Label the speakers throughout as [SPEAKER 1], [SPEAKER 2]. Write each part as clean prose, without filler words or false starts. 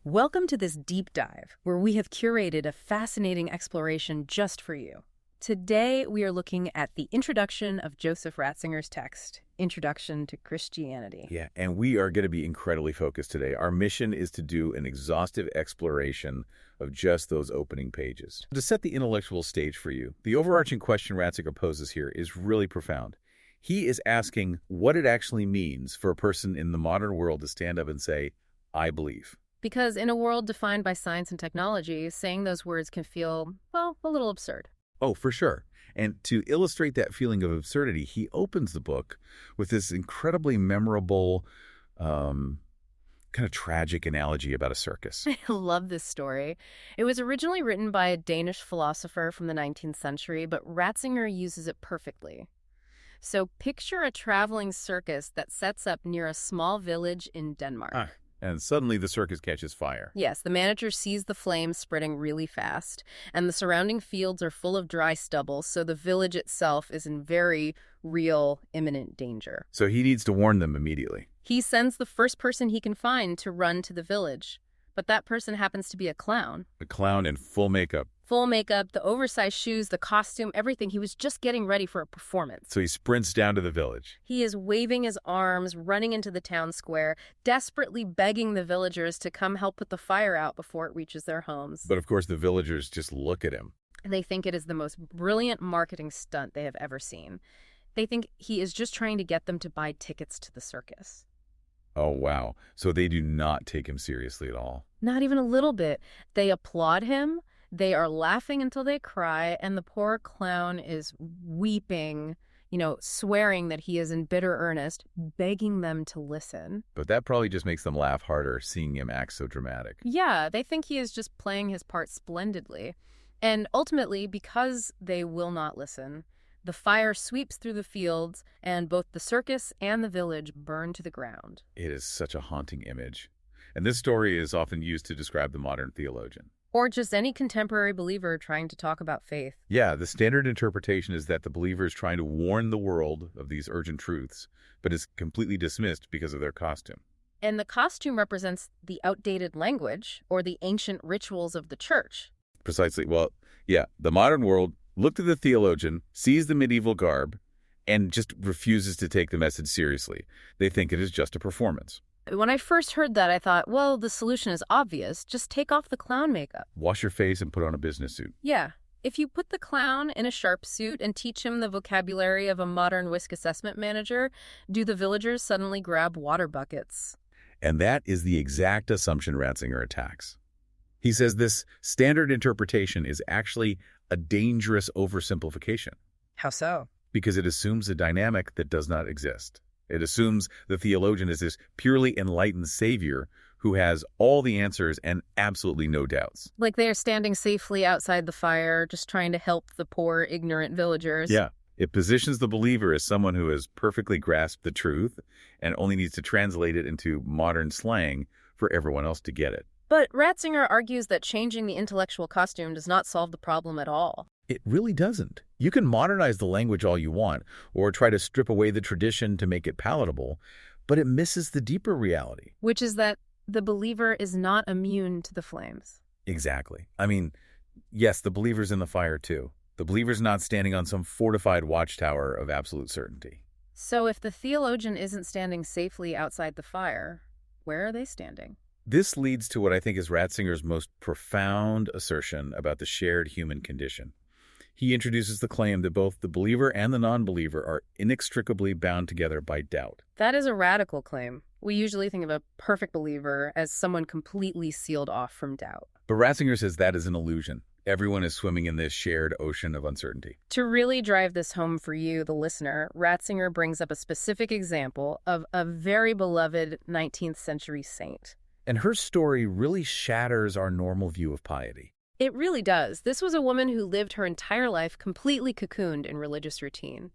[SPEAKER 1] Welcome to this deep dive, where we have curated a fascinating exploration just for you. Today, we are looking at the introduction of Joseph Ratzinger's text, Introduction to Christianity.
[SPEAKER 2] Yeah, and we are going to be incredibly focused today. Our mission is to do an exhaustive exploration of just those opening pages. To set the intellectual stage for you, the overarching question Ratzinger poses here is really profound. He is asking what it actually means for a person in the modern world to stand up and say, I believe.
[SPEAKER 1] Because in a world defined by science and technology, saying those words can feel, well, a little absurd.
[SPEAKER 2] Oh, for sure. And to illustrate that feeling of absurdity, he opens the book with this incredibly memorable, kind of tragic analogy about a circus.
[SPEAKER 1] I love this story. It was originally written by a Danish philosopher from the 19th century, but Ratzinger uses it perfectly. So picture a traveling circus that sets up near a small village in Denmark.
[SPEAKER 2] And suddenly the circus catches fire.
[SPEAKER 1] Yes, the manager sees the flames spreading really fast, and the surrounding fields are full of dry stubble, so the village itself is in very real, imminent danger.
[SPEAKER 2] So he needs to warn them immediately.
[SPEAKER 1] He sends the first person he can find to run to the village, but that person happens to be a clown.
[SPEAKER 2] A clown in full makeup.
[SPEAKER 1] Full makeup, the oversized shoes, the costume, everything. He was just getting ready for a performance.
[SPEAKER 2] So he sprints down to the village.
[SPEAKER 1] He is waving his arms, running into the town square, desperately begging the villagers to come help put the fire out before it reaches their homes.
[SPEAKER 2] But of course, the villagers just look at him.
[SPEAKER 1] They think it is the most brilliant marketing stunt they have ever seen. They think he is just trying to get them to buy tickets to the circus.
[SPEAKER 2] Oh, wow. So they do not take him seriously at all.
[SPEAKER 1] Not even a little bit. They applaud him. They are laughing until they cry, and the poor clown is weeping, swearing that he is in bitter earnest, begging them to listen.
[SPEAKER 2] But that probably just makes them laugh harder, seeing him act so dramatic.
[SPEAKER 1] Yeah, they think he is just playing his part splendidly. And ultimately, because they will not listen, the fire sweeps through the fields, and both the circus and the village burn to the ground.
[SPEAKER 2] It is such a haunting image. And this story is often used to describe the modern theologian.
[SPEAKER 1] Or just any contemporary believer trying to talk about faith.
[SPEAKER 2] Yeah, the standard interpretation is that the believer is trying to warn the world of these urgent truths, but is completely dismissed because of their costume.
[SPEAKER 1] And the costume represents the outdated language or the ancient rituals of the church.
[SPEAKER 2] Precisely. Well, yeah, the modern world looked at the theologian, sees the medieval garb, and just refuses to take the message seriously. They think it is just a performance.
[SPEAKER 1] When I first heard that, I thought, well, the solution is obvious. Just take off the clown makeup.
[SPEAKER 2] Wash your face and put on a business suit.
[SPEAKER 1] Yeah. If you put the clown in a sharp suit and teach him the vocabulary of a modern risk assessment manager, do the villagers suddenly grab water buckets?
[SPEAKER 2] And that is the exact assumption Ratzinger attacks. He says this standard interpretation is actually a dangerous oversimplification.
[SPEAKER 1] How so?
[SPEAKER 2] Because it assumes a dynamic that does not exist. It assumes the theologian is this purely enlightened savior who has all the answers and absolutely no doubts.
[SPEAKER 1] Like they are standing safely outside the fire, just trying to help the poor, ignorant villagers.
[SPEAKER 2] Yeah. It positions the believer as someone who has perfectly grasped the truth and only needs to translate it into modern slang for everyone else to get it.
[SPEAKER 1] But Ratzinger argues that changing the intellectual costume does not solve the problem at all.
[SPEAKER 2] It really doesn't. You can modernize the language all you want, or try to strip away the tradition to make it palatable, but it misses the deeper reality.
[SPEAKER 1] Which is that the believer is not immune to the flames.
[SPEAKER 2] Exactly. I mean, yes, the believer's in the fire too. The believer's not standing on some fortified watchtower of absolute certainty.
[SPEAKER 1] So if the theologian isn't standing safely outside the fire, where are they standing?
[SPEAKER 2] This leads to what I think is Ratzinger's most profound assertion about the shared human condition. He introduces the claim that both the believer and the non-believer are inextricably bound together by doubt.
[SPEAKER 1] That is a radical claim. We usually think of a perfect believer as someone completely sealed off from doubt.
[SPEAKER 2] But Ratzinger says that is an illusion. Everyone is swimming in this shared ocean of uncertainty.
[SPEAKER 1] To really drive this home for you, the listener, Ratzinger brings up a specific example of a very beloved 19th century saint.
[SPEAKER 2] And her story really shatters our normal view of piety.
[SPEAKER 1] It really does. This was a woman who lived her entire life completely cocooned in religious routine.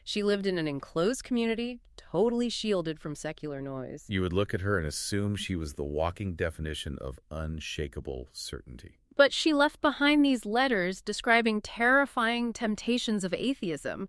[SPEAKER 1] She lived in an enclosed community, totally shielded from secular noise.
[SPEAKER 2] You would look at her and assume she was the walking definition of unshakable certainty.
[SPEAKER 1] But she left behind these letters describing terrifying temptations of atheism,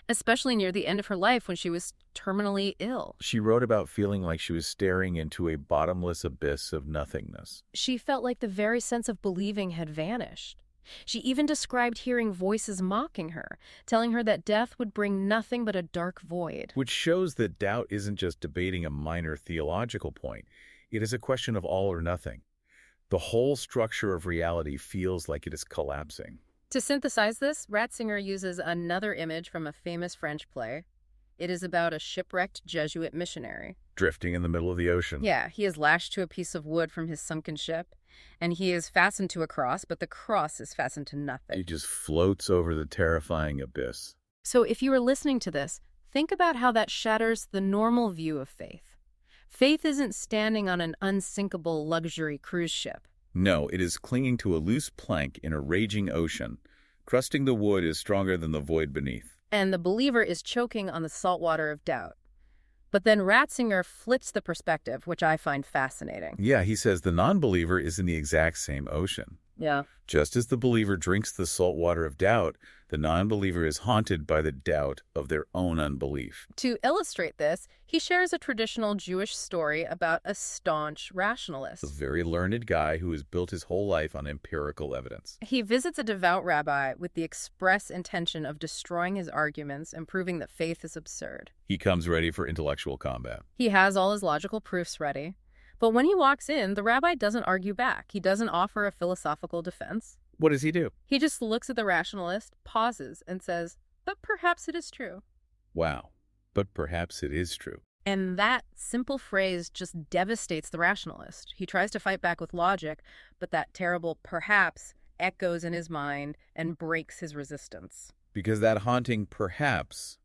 [SPEAKER 1] especially near the end of her life when she was terminally ill.
[SPEAKER 2] She wrote about feeling like she was staring into a bottomless abyss of nothingness.
[SPEAKER 1] She felt like the very sense of believing had vanished. She even described hearing voices mocking her, telling her that death would bring nothing but a dark void.
[SPEAKER 2] Which shows that doubt isn't just debating a minor theological point. It is a question of all or nothing. The whole structure of reality feels like it is collapsing.
[SPEAKER 1] To synthesize this, Ratzinger uses another image from a famous French play. It is about a shipwrecked Jesuit missionary.
[SPEAKER 2] Drifting in the middle of the ocean.
[SPEAKER 1] Yeah, he is lashed to a piece of wood from his sunken ship, and he is fastened to a cross, but the cross is fastened to nothing.
[SPEAKER 2] He just floats over the terrifying abyss.
[SPEAKER 1] So if you are listening to this, think about how that shatters the normal view of faith. Faith isn't standing on an unsinkable luxury cruise ship.
[SPEAKER 2] No, it is clinging to a loose plank in a raging ocean. Crusting the wood is stronger than the void beneath.
[SPEAKER 1] And the believer is choking on the salt water of doubt. But then Ratzinger flips the perspective, which I find fascinating.
[SPEAKER 2] Yeah, he says the non-believer is in the exact same ocean.
[SPEAKER 1] Yeah.
[SPEAKER 2] Just as the believer drinks the salt water of doubt, the non-believer is haunted by the doubt of their own unbelief.
[SPEAKER 1] To illustrate this, he shares a traditional Jewish story about a staunch rationalist.
[SPEAKER 2] A very learned guy who has built his whole life on empirical evidence.
[SPEAKER 1] He visits a devout rabbi with the express intention of destroying his arguments and proving that faith is absurd.
[SPEAKER 2] He comes ready for intellectual combat.
[SPEAKER 1] He has all his logical proofs ready. But when he walks in, the rabbi doesn't argue back. He doesn't offer a philosophical defense.
[SPEAKER 2] What does he do?
[SPEAKER 1] He just looks at the rationalist, pauses, and says, "But perhaps it is true."
[SPEAKER 2] Wow, but perhaps it is true.
[SPEAKER 1] And that simple phrase just devastates the rationalist. He tries to fight back with logic, but that terrible perhaps echoes in his mind and breaks his resistance.
[SPEAKER 2] Because that haunting perhaps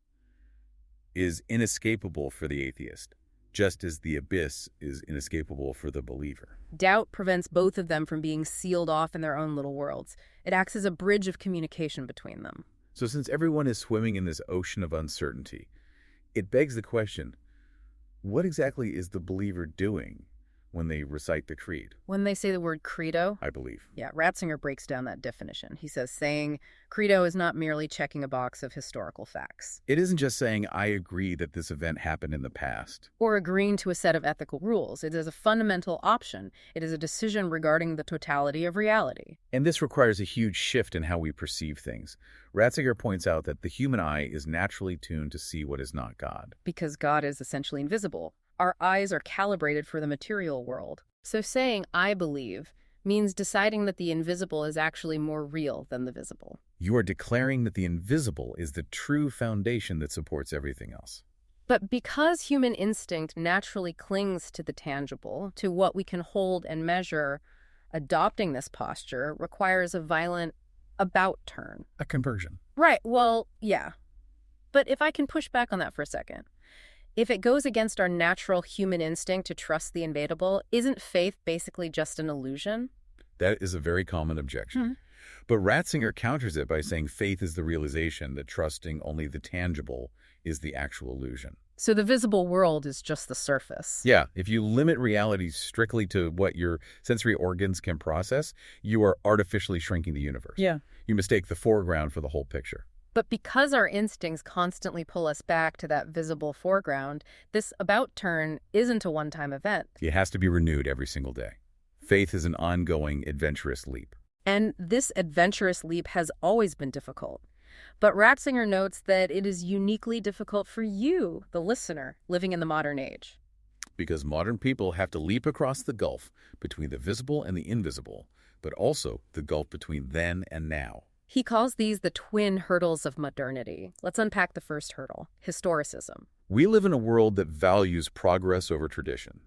[SPEAKER 2] is inescapable for the atheist, just as the abyss is inescapable for the believer.
[SPEAKER 1] Doubt prevents both of them from being sealed off in their own little worlds. It acts as a bridge of communication between them.
[SPEAKER 2] So since everyone is swimming in this ocean of uncertainty, it begs the question, what exactly is the believer doing when they recite the creed?
[SPEAKER 1] When they say the word credo,
[SPEAKER 2] I believe.
[SPEAKER 1] yeah, Ratzinger breaks down that definition. He says saying credo is not merely checking a box of historical facts.
[SPEAKER 2] It isn't just saying, I agree that this event happened in the past.
[SPEAKER 1] Or agreeing to a set of ethical rules. It is a fundamental option. It is a decision regarding the totality of reality.
[SPEAKER 2] And this requires a huge shift in how we perceive things. Ratzinger points out that the human eye is naturally tuned to see what is not God.
[SPEAKER 1] Because God is essentially invisible. Our eyes are calibrated for the material world. So saying I believe means deciding that the invisible is actually more real than the visible.
[SPEAKER 2] You are declaring that the invisible is the true foundation that supports everything else.
[SPEAKER 1] But because human instinct naturally clings to the tangible, to what we can hold and measure, adopting this posture requires a violent about turn.
[SPEAKER 2] A conversion.
[SPEAKER 1] Right, well, yeah. But if I can push back on that for a second. If it goes against our natural human instinct to trust the invadable, isn't faith basically just an illusion?
[SPEAKER 2] That is a very common objection. But Ratzinger counters it by saying faith is the realization that trusting only the tangible is the actual illusion.
[SPEAKER 1] So the visible world is just the surface.
[SPEAKER 2] Yeah, if you limit reality strictly to what your sensory organs can process, you are artificially shrinking the universe.
[SPEAKER 1] Yeah.
[SPEAKER 2] You mistake the foreground for the whole picture.
[SPEAKER 1] But because our instincts constantly pull us back to that visible foreground, this about turn isn't a one-time event.
[SPEAKER 2] It has to be renewed every single day. Faith is an ongoing, adventurous leap.
[SPEAKER 1] And this adventurous leap has always been difficult. But Ratzinger notes that it is uniquely difficult for you, the listener, living in the modern age.
[SPEAKER 2] Because modern people have to leap across the gulf between the visible and the invisible, but also the gulf between then and now.
[SPEAKER 1] He calls these the twin hurdles of modernity. Let's unpack the first hurdle, historicism.
[SPEAKER 2] We live in a world that values progress over tradition.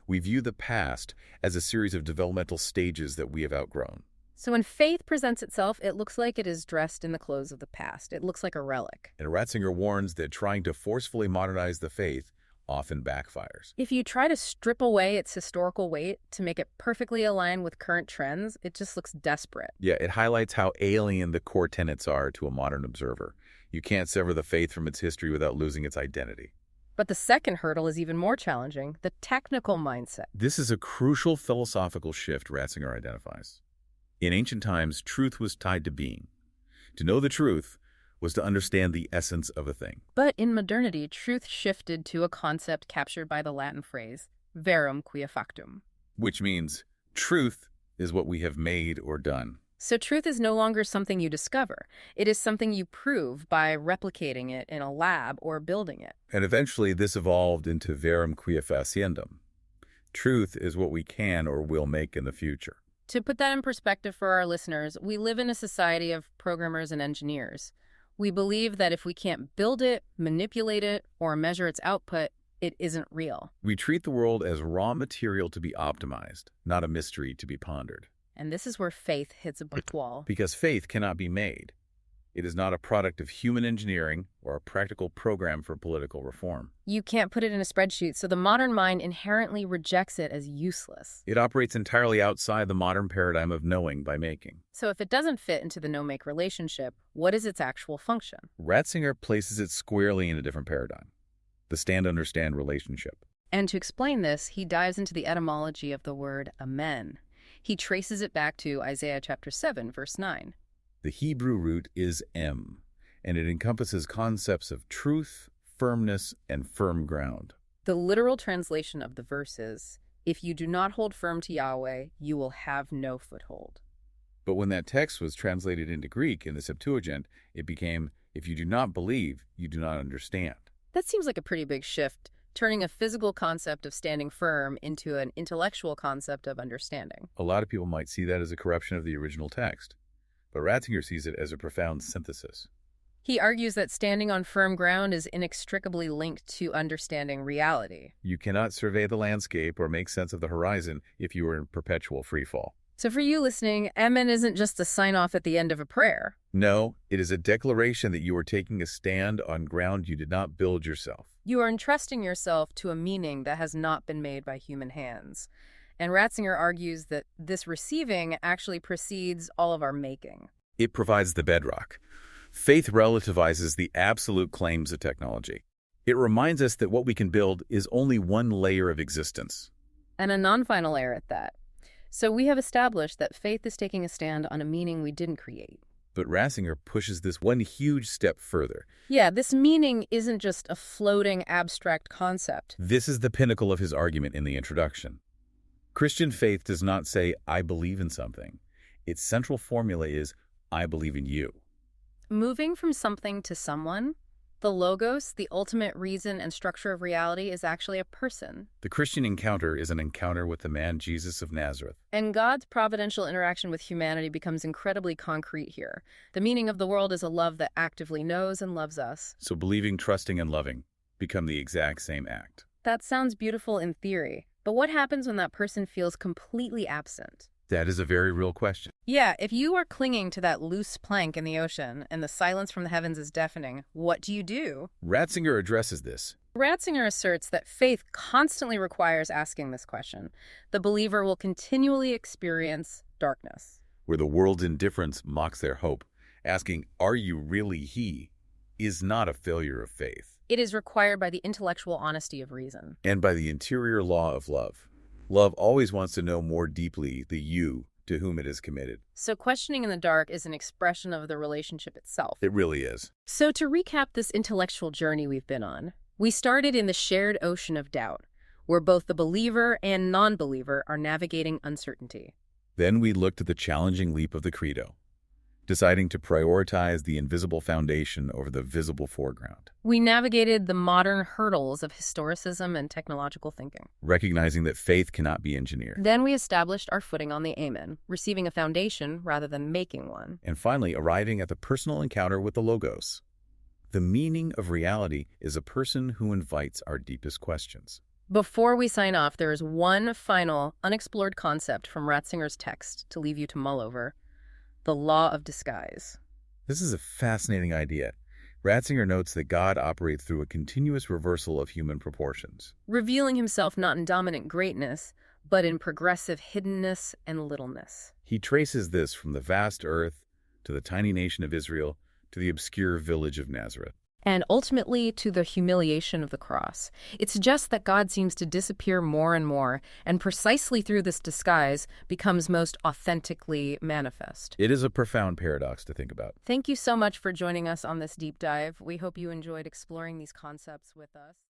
[SPEAKER 2] We view the past as a series of developmental stages that we have outgrown.
[SPEAKER 1] So when faith presents itself, it looks like it is dressed in the clothes of the past. It looks like a relic.
[SPEAKER 2] And Ratzinger warns that trying to forcefully modernize the faith often backfires.
[SPEAKER 1] If you try to strip away its historical weight to make it perfectly align with current trends, it just looks desperate.
[SPEAKER 2] Yeah, it highlights how alien the core tenets are to a modern observer. You can't sever the faith from its history without losing its identity.
[SPEAKER 1] But the second hurdle is even more challenging, the technical mindset.
[SPEAKER 2] This is a crucial philosophical shift Ratzinger identifies. In ancient times, truth was tied to being. To know the truth was to understand the essence of a thing.
[SPEAKER 1] But in modernity, truth shifted to a concept captured by the Latin phrase, Verum, Quia Factum.
[SPEAKER 2] Which means truth is what we have made or done.
[SPEAKER 1] So truth is no longer something you discover. It is something you prove by replicating it in a lab or building it.
[SPEAKER 2] And eventually this evolved into Verum Quia Faciendum. Truth is what we can or will make in the future.
[SPEAKER 1] To put that in perspective for our listeners, we live in a society of programmers and engineers. We believe that if we can't build it, manipulate it, or measure its output, it isn't real.
[SPEAKER 2] We treat the world as raw material to be optimized, not a mystery to be pondered.
[SPEAKER 1] And this is where faith hits a brick wall.
[SPEAKER 2] Because faith cannot be made. It is not a product of human engineering or a practical program for political reform.
[SPEAKER 1] You can't put it in a spreadsheet, so the modern mind inherently rejects it as useless.
[SPEAKER 2] It operates entirely outside the modern paradigm of knowing by making.
[SPEAKER 1] So if it doesn't fit into the know-make relationship, what is its actual function?
[SPEAKER 2] Ratzinger places it squarely in a different paradigm, the stand-understand relationship.
[SPEAKER 1] And to explain this, he dives into the etymology of the word amen. He traces it back to Isaiah chapter 7, verse 9.
[SPEAKER 2] The Hebrew root is em, and it encompasses concepts of truth, firmness, and firm ground.
[SPEAKER 1] The literal translation of the verse is, if you do not hold firm to Yahweh, you will have no foothold.
[SPEAKER 2] But when that text was translated into Greek in the Septuagint, it became, if you do not believe, you do not understand.
[SPEAKER 1] That seems like a pretty big shift, turning a physical concept of standing firm into an intellectual concept of understanding.
[SPEAKER 2] A lot of people might see that as a corruption of the original text, but Ratzinger sees it as a profound synthesis.
[SPEAKER 1] He argues that standing on firm ground is inextricably linked to understanding reality.
[SPEAKER 2] You cannot survey the landscape or make sense of the horizon if you are in perpetual freefall.
[SPEAKER 1] So for you listening, amen isn't just a sign-off at the end of a prayer.
[SPEAKER 2] No, it is a declaration that you are taking a stand on ground you did not build yourself.
[SPEAKER 1] You are entrusting yourself to a meaning that has not been made by human hands. And Ratzinger argues that this receiving actually precedes all of our making.
[SPEAKER 2] It provides the bedrock. Faith relativizes the absolute claims of technology. It reminds us that what we can build is only one layer of existence.
[SPEAKER 1] And a non-final layer at that. So we have established that faith is taking a stand on a meaning we didn't create.
[SPEAKER 2] But Ratzinger pushes this one huge step further.
[SPEAKER 1] Yeah, this meaning isn't just a floating abstract concept.
[SPEAKER 2] This is the pinnacle of his argument in the introduction. Christian faith does not say, I believe in something. Its central formula is, I believe in you.
[SPEAKER 1] Moving from something to someone, the logos, the ultimate reason and structure of reality, is actually a person.
[SPEAKER 2] The Christian encounter is an encounter with the man Jesus of Nazareth.
[SPEAKER 1] And God's providential interaction with humanity becomes incredibly concrete here. The meaning of the world is a love that actively knows and loves us.
[SPEAKER 2] So believing, trusting, and loving become the exact same act.
[SPEAKER 1] That sounds beautiful in theory, but what happens when that person feels completely absent?
[SPEAKER 2] That is a very real question.
[SPEAKER 1] Yeah, if you are clinging to that loose plank in the ocean and the silence from the heavens is deafening, what do you do?
[SPEAKER 2] Ratzinger addresses this.
[SPEAKER 1] Ratzinger asserts that faith constantly requires asking this question. The believer will continually experience darkness.
[SPEAKER 2] Where the world's indifference mocks their hope, asking, are you really he, is not a failure of faith.
[SPEAKER 1] It is required by the intellectual honesty of reason.
[SPEAKER 2] And by the interior law of love. Love always wants to know more deeply the you to whom it is committed.
[SPEAKER 1] So questioning in the dark is an expression of the relationship itself.
[SPEAKER 2] It really is.
[SPEAKER 1] So to recap this intellectual journey we've been on, we started in the shared ocean of doubt, where both the believer and non-believer are navigating uncertainty.
[SPEAKER 2] Then we looked at the challenging leap of the Credo, deciding to prioritize the invisible foundation over the visible foreground.
[SPEAKER 1] We navigated the modern hurdles of historicism and technological thinking,
[SPEAKER 2] recognizing that faith cannot be engineered.
[SPEAKER 1] Then we established our footing on the Amen, receiving a foundation rather than making one.
[SPEAKER 2] And finally, arriving at the personal encounter with the Logos. The meaning of reality is a person who invites our deepest questions.
[SPEAKER 1] Before we sign off, there is one final, unexplored concept from Ratzinger's text to leave you to mull over: the law of disguise.
[SPEAKER 2] This is a fascinating idea. Ratzinger notes that God operates through a continuous reversal of human proportions,
[SPEAKER 1] revealing himself not in dominant greatness, but in progressive hiddenness and littleness.
[SPEAKER 2] He traces this from the vast earth to the tiny nation of Israel to the obscure village of Nazareth.
[SPEAKER 1] and ultimately to the humiliation of the cross. It suggests that God seems to disappear more and more, and precisely through this disguise becomes most authentically manifest.
[SPEAKER 2] It is a profound paradox to think about.
[SPEAKER 1] Thank you so much for joining us on this deep dive. We hope you enjoyed exploring these concepts with us.